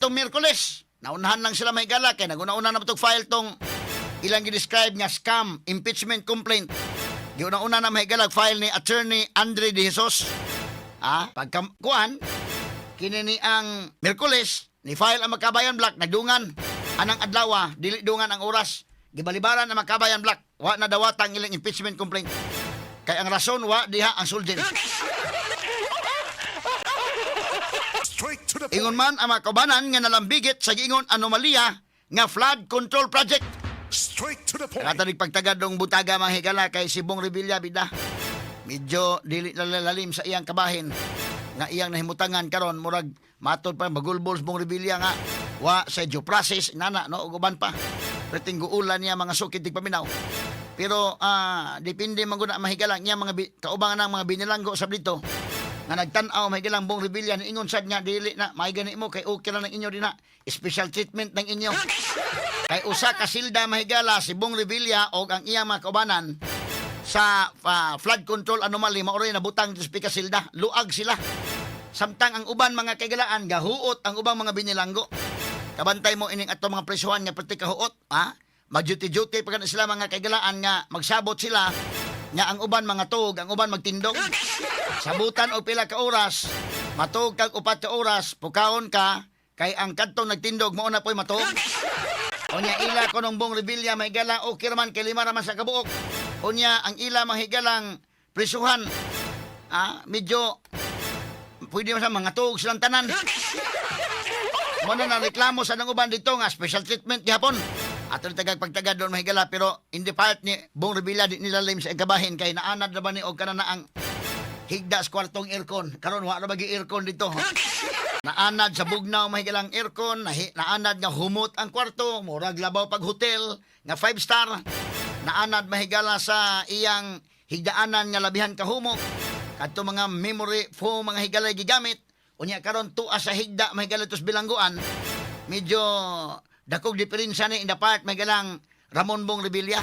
Itong Miyerkules, naunahan lang sila mahigala kay naguna-una na itong file tong ilang gi-describe nga scam, impeachment complaint. Giuna-una na mahigala file ni Attorney Andre De Jesus. Pagkakuan, kinini ang Miyerkules, ni file ang Magkabayan Black, nagdungan. Anang adlaw, dili dungan ang oras. Gibalibaran ang Magkabayan Black, wa na dawatang ilang impeachment complaint. Kay ang rason, wa diha ang sulden. Ingon man ang mga kaubanan nga nalambigit sa giingon anomalya nga flood control project. Straight to the point. Katanig pagtagad dong butaga mga higala kay si Bong Revilla bida. Medyo dili lalalim sa iyang kabahin nga iyang nahimutangan karon murag matod pa bagulbols Bong Revilla nga wa sa due process inana no uban pa. Perting guulan niya mga sukid tig paminaw. Pero depende man gud na mahigala niya mga kaubangan ng mga binilanggo sa dito. Nga nagtan-aw mahigalang Bong Revilla ni ingon sad nga dili na mahigani mo kay okay lang ng inyo din na special treatment ng inyo. Kay usa ka silda mahigala si Bong Revilla o ang iyang mga kaubanan sa flood control anomaly maoray nabutang sa pika silda, luag sila. Samtang ang uban mga kaigalaan gahuot ang ubang mga binilanggo. Kabantay mo ining ato mga presuhan nga perti kahuot, mag-duty-duty pa sila mga kaigalaan nga magsabot sila nga ang uban mga tug, ang uban magtindog. Sabutan o pila ka oras, matug kag 4 ka oras, pukaon ka kay ang kadtong nagtindog mo na po'y matug. Unya ila ko nung Bong Revilla mahigala okay raman kay 5 raman sa kabuok. Unya ang ila mahigalang prisuhan medyo pwede man sa mga tuog silang tanan. Muna na reklamo sa nang uban dito nga special treatment gihapon. At ang tagagpagtagad doon mahigala pero in the part ni Bong Revilla di nilalim sa kabahin kay naanad na ba ni og kana ang higda sa kwartong aircon. Karon wa ra bagi aircon dito. Naanad sa bugnaw mahigalang aircon, naanad nga humot ang kwarto, murag labaw pag hotel nga 5 star. Naanad mahigala sa iyang higdaanan nga labihan ka humok. Kadto mga memory foam mga higalay gigamit. Unya karon tuas sa higda mahigala tos bilangguan. Medyo dakog diferensya ni in the part mahigalang Ramon Bong Revilla.